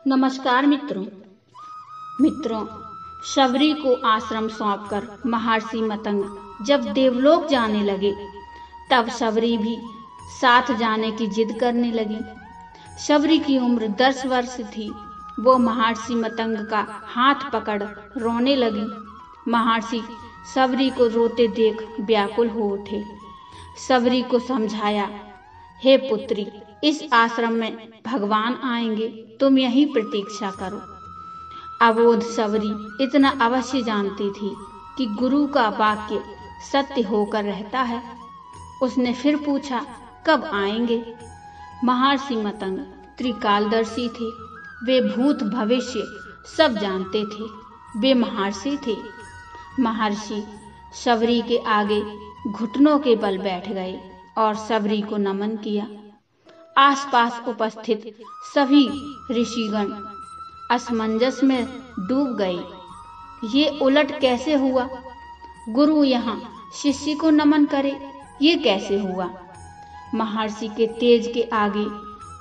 नमस्कार मित्रों, शबरी को आश्रम सौंपकर महर्षि मतंग जब देवलोक जाने लगे, तब शबरी भी साथ जाने की जिद करने लगी। शबरी की उम्र 10 वर्ष थी। वो महर्षि मतंग का हाथ पकड़ रोने लगी। महर्षि शबरी को रोते देख व्याकुल हो उठे। शबरी को समझाया, हे पुत्री, इस आश्रम में भगवान आएंगे, तुम यहीं प्रतीक्षा करो। अबोध शबरी इतना अवश्य जानती थी कि गुरु का वाक्य सत्य होकर रहता है। उसने फिर पूछा, कब आएंगे? महर्षि मतंग त्रिकालदर्शी थे। वे भूत भविष्य सब जानते थे। वे महर्षि थे। महर्षि शबरी के आगे घुटनों के बल बैठ गए और शबरी को नमन किया। आसपास उपस्थित सभी ऋषिगण असमंजस में डूब गए। ये उलट कैसे हुआ? गुरु यहाँ शिष्य को नमन करे, ये कैसे हुआ? महर्षि के तेज के आगे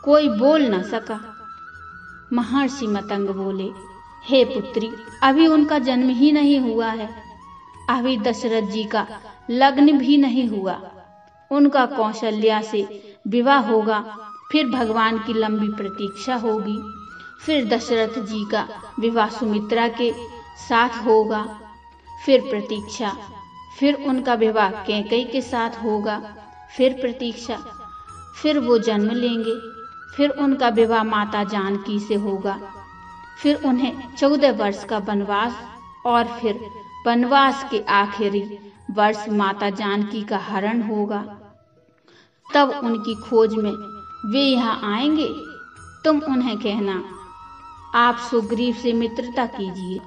कोई बोल न सका। महर्षि मतंग बोले, हे पुत्री, अभी उनका जन्म ही नहीं हुआ है। अभी दशरथ जी का लग्न भी नहीं हुआ। उनका कौशल्या से विवाह होगा, फिर भगवान की लंबी प्रतीक्षा होगी। फिर दशरथ जी का विवाह सुमित्रा के साथ होगा, फिर प्रतीक्षा। फिर उनका विवाह कैकेयी के साथ होगा, फिर प्रतीक्षा। फिर वो जन्म लेंगे, फिर उनका विवाह माता जानकी से होगा। फिर उन्हें 14 वर्ष का वनवास, और फिर वनवास के आखिरी वर्ष माता जानकी का हरण होगा। तब उनकी खोज में वे यहाँ आएंगे। तुम उन्हें कहना, आप सुग्रीव से मित्रता कीजिए,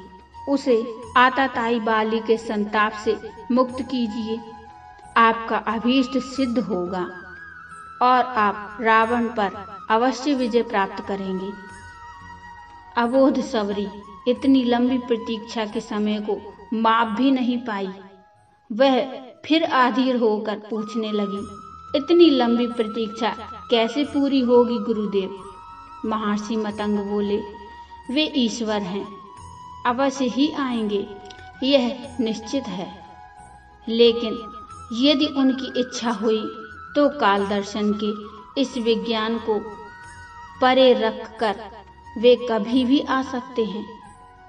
उसे आताताई बाली के संताप से मुक्त कीजिए। आपका अभीष्ट सिद्ध होगा और आप रावण पर अवश्य विजय प्राप्त करेंगे। अबोध शबरी इतनी लंबी प्रतीक्षा के समय को माप भी नहीं पाई। वह फिर अधीर होकर पूछने लगी, इतनी लंबी प्रतीक्षा कैसे पूरी होगी गुरुदेव? महर्षि मतंग बोले, वे ईश्वर हैं, अवश्य ही आएंगे, यह निश्चित है। लेकिन यदि उनकी इच्छा हुई तो काल दर्शन के इस विज्ञान को परे रख कर वे कभी भी आ सकते हैं।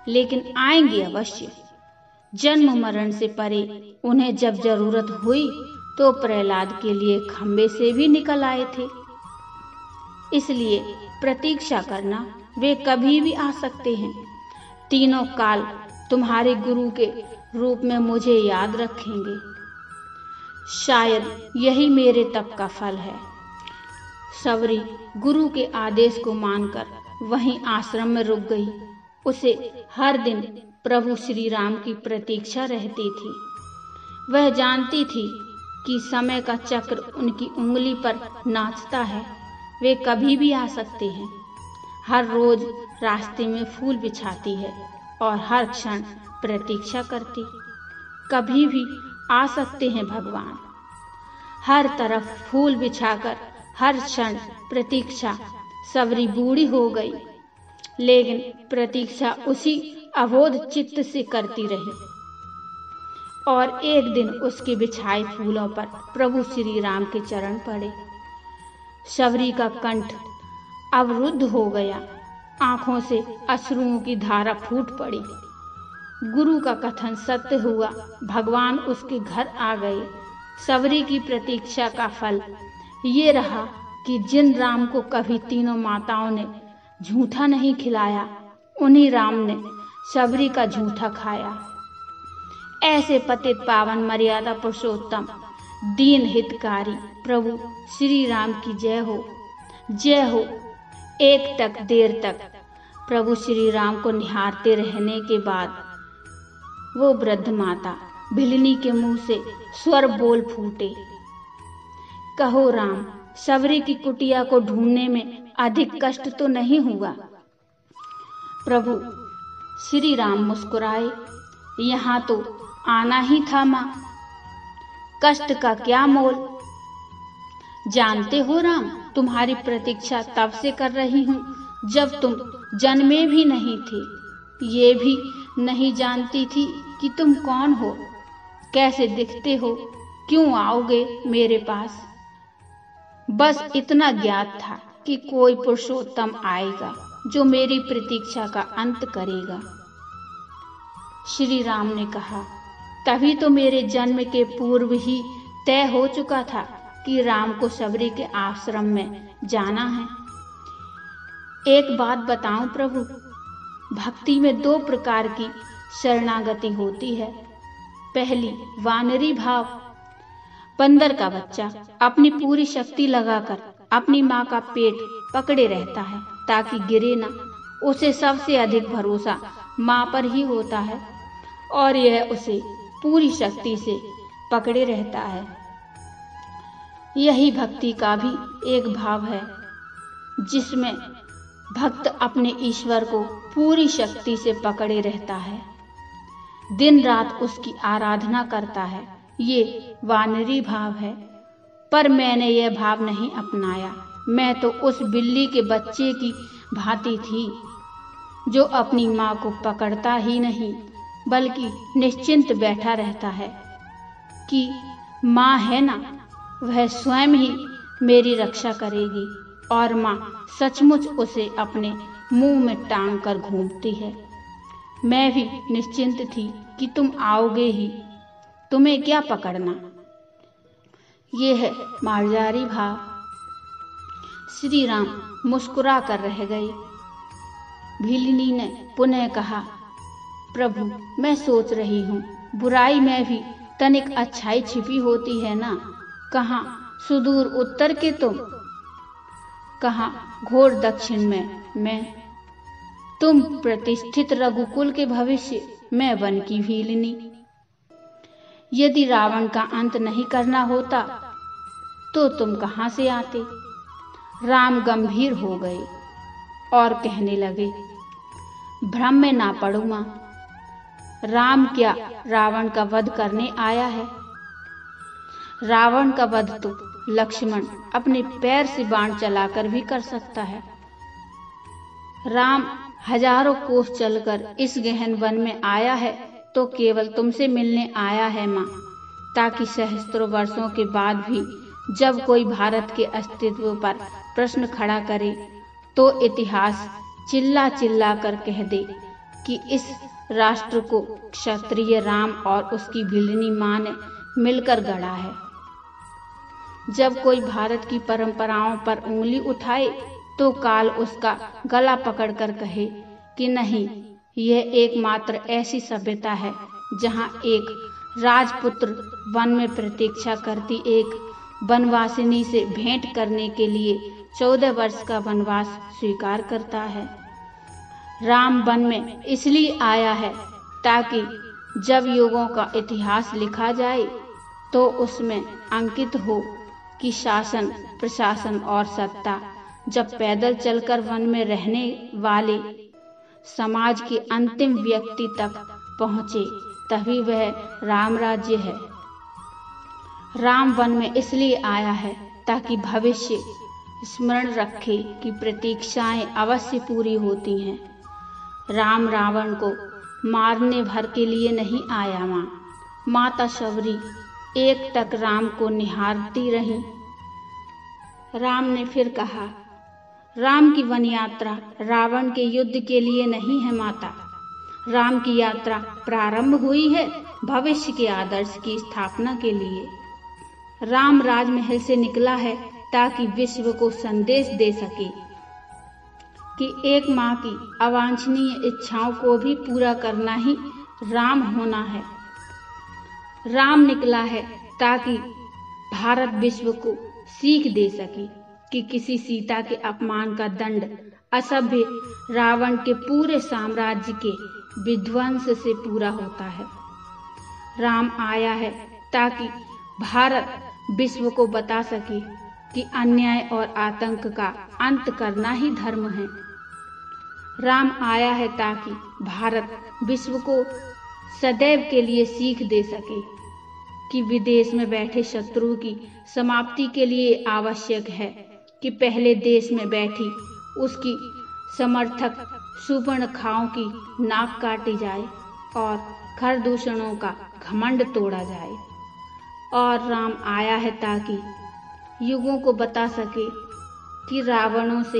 लेकिन आएंगे अवश्य। जन्म मरण से परे उन्हें जब जरूरत हुई तो प्रहलाद के लिए खंबे से भी निकल आए थे। इसलिए प्रतीक्षा करना, वे कभी भी आ सकते हैं। तीनों काल तुम्हारे गुरु के रूप में मुझे याद रखेंगे। शायद यही मेरे तप का फल है। शबरी गुरु के आदेश को मानकर वहीं आश्रम में रुक गई। उसे हर दिन प्रभु श्री राम की प्रतीक्षा रहती थी। वह जानती थी कि समय का चक्र उनकी उंगली पर नाचता है। वे कभी भी आ सकते हैं। हर रोज रास्ते में फूल बिछाती है और हर क्षण प्रतीक्षा करती। कभी भी आ सकते हैं भगवान। हर तरफ फूल बिछाकर हर क्षण प्रतीक्षा। शबरी बूढ़ी हो गई, लेकिन प्रतीक्षा उसी अबोध चित्त से करती रही। और एक दिन उसके बिछाए फूलों पर प्रभु श्री राम के चरण पड़े। शबरी का कंठ अवरुद्ध हो गया। आंखों से अश्रुओं की धारा फूट पड़ी। गुरु का कथन सत्य हुआ। भगवान उसके घर आ गए। शबरी की प्रतीक्षा का फल ये रहा कि जिन राम को कभी तीनों माताओं ने झूठा नहीं खिलाया, उन्हीं राम ने शबरी का झूठा खाया। ऐसे पतित पावन मर्यादा पुरुषोत्तम दीन हितकारी प्रभु श्री राम की जय हो, जय हो। एक तक देर तक प्रभु श्री राम को निहारते रहने के बाद वो वृद्ध माता भिलनी के मुंह से स्वर बोल फूटे, कहो राम, शबरी की कुटिया को ढूंढने में अधिक कष्ट तो नहीं हुआ? प्रभु श्री राम मुस्कुराए, यहाँ तो आना ही था माँ, कष्ट का क्या मोल। जानते हो राम, तुम्हारी प्रतीक्षा तब से कर रही हूँ जब तुम जन्मे भी नहीं थे। ये भी नहीं जानती थी कि तुम कौन हो, कैसे दिखते हो, क्यों आओगे मेरे पास। बस इतना ज्ञात था कि कोई पुरुषोत्तम आएगा जो मेरी प्रतीक्षा का अंत करेगा। श्री राम ने कहा, तभी तो मेरे जन्म के पूर्व ही तय हो चुका था कि राम को शबरी के आश्रम में जाना है। एक बात बताऊं प्रभु, भक्ति में 2 प्रकार की शरणागति होती है। पहली वानरी भाव। बंदर का बच्चा अपनी पूरी शक्ति लगाकर अपनी माँ का पेट पकड़े रहता है ताकि गिरे ना। उसे सबसे अधिक भरोसा माँ पर ही होता है और यह उसे पूरी शक्ति से पकड़े रहता है। यही भक्ति का भी एक भाव है, जिसमें भक्त अपने ईश्वर को पूरी शक्ति से पकड़े रहता है, दिन रात उसकी आराधना करता है। ये वानरी भाव है। पर मैंने यह भाव नहीं अपनाया। मैं तो उस बिल्ली के बच्चे की भांति थी जो अपनी माँ को पकड़ता ही नहीं बल्कि निश्चिंत बैठा रहता है कि माँ है ना, वह स्वयं ही मेरी रक्षा करेगी। और माँ सचमुच उसे अपने मुंह में टांग कर घूमती है। मैं भी निश्चिंत थी कि तुम आओगे ही, तुम्हें क्या पकड़ना। ये है मार्जारी भाव। श्री राम मुस्कुरा कर रह गए। भीलिनी ने पुनः कहा, प्रभु मैं सोच रही हूँ, बुराई में भी तनिक अच्छाई छिपी होती है ना। कहाँ सुदूर उत्तर के तुम, कहाँ घोर दक्षिण में मैं। तुम प्रतिष्ठित रघुकुल के भविष्य, मैं वन की भीलिनी। यदि रावण का अंत नहीं करना होता तो तुम कहाँ से आते। राम गंभीर हो गए और कहने लगे, भ्रम में ना पड़ो मां। राम क्या रावण का वध करने आया है। रावण का वध तो लक्ष्मण अपने पैर से बाण चलाकर भी कर सकता है। राम हजारों कोस चलकर इस गहन वन में आया है तो केवल तुमसे मिलने आया है मां, ताकि सहस्त्रों वर्षों के बाद भी जब कोई भारत के अस्तित्व पर प्रश्न खड़ा करे तो इतिहास चिल्ला चिल्ला कर कह दे कि इस राष्ट्र को क्षत्रिय राम और उसकी भीलिनी मां ने मिलकर गढ़ा है। जब कोई भारत की परंपराओं पर उंगली उठाए तो काल उसका गला पकड़कर कहे कि नहीं, यह एकमात्र ऐसी सभ्यता है जहां एक राजपुत्र वन में प्रतीक्षा करती एक वनवासिनी से भेंट करने के लिए 14 वर्ष का वनवास स्वीकार करता है। राम वन में इसलिए आया है ताकि जब युगों का इतिहास लिखा जाए तो उसमें अंकित हो कि शासन, प्रशासन और सत्ता जब पैदल चलकर वन में रहने वाले समाज के अंतिम व्यक्ति तक पहुंचे तभी वह राम राज्य है। राम वन में इसलिए आया है ताकि भविष्य स्मरण रखे कि प्रतीक्षाएं अवश्य पूरी होती हैं। राम रावण को मारने भर के लिए नहीं आया मां। माता शबरी एक टक राम को निहारती रही। राम ने फिर कहा, राम की वन यात्रा रावण के युद्ध के लिए नहीं है माता। राम की यात्रा प्रारंभ हुई है भविष्य के आदर्श की स्थापना के लिए। राम राजमहल से निकला है ताकि विश्व को संदेश दे सके कि एक माँ की अवांछनीय इच्छाओं को भी पूरा करना ही राम होना है। राम निकला है ताकि भारत विश्व को सीख दे सके कि किसी सीता के अपमान का दंड असभ्य रावण के पूरे साम्राज्य के विध्वंस से पूरा होता है। राम आया है ताकि भारत विश्व को बता सके कि अन्याय और आतंक का अंत करना ही धर्म है। राम आया है ताकि भारत विश्व को सदैव के लिए सीख दे सके कि विदेश में बैठे शत्रु की समाप्ति के लिए आवश्यक है कि पहले देश में बैठी उसकी समर्थक शूर्पणखाओं की नाक काटी जाए और खरदूषणों का घमंड तोड़ा जाए। और राम आया है ताकि युगों को बता सके कि रावणों से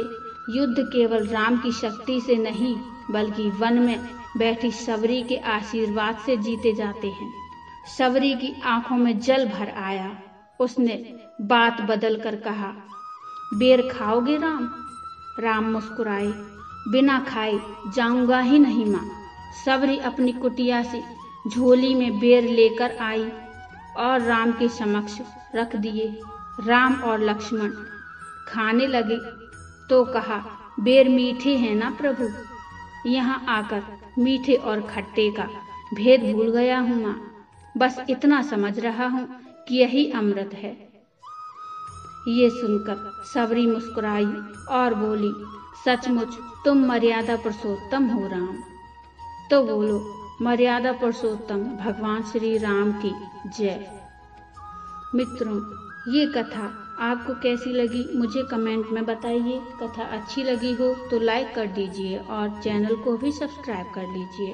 युद्ध केवल राम की शक्ति से नहीं बल्कि वन में बैठी शबरी के आशीर्वाद से जीते जाते हैं। शबरी की आंखों में जल भर आया। उसने बात बदल कर कहा, बेर खाओगे राम? राम मुस्कुराए, बिना खाए जाऊंगा ही नहीं माँ। शबरी अपनी कुटिया से झोली में बेर लेकर आई और राम के समक्ष रख दिए। राम और लक्ष्मण खाने लगे तो कहा, बेर मीठे हैं ना प्रभु? यहाँ आकर मीठे और खट्टे का भेद भूल गया हूँ माँ। बस इतना समझ रहा हूँ कि यही अमृत है। ये सुनकर शबरी मुस्कुराई और बोली, सचमुच तुम मर्यादा पुरुषोत्तम हो राम। तो बोलो, मर्यादा पुरुषोत्तम भगवान श्री राम की जय। मित्रों, ये कथा आपको कैसी लगी मुझे कमेंट में बताइए। कथा अच्छी लगी हो तो लाइक कर दीजिए और चैनल को भी सब्सक्राइब कर लीजिए।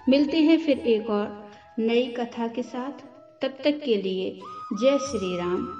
मिलते हैं फिर एक और नई कथा के साथ। तब तक के लिए जय श्री राम।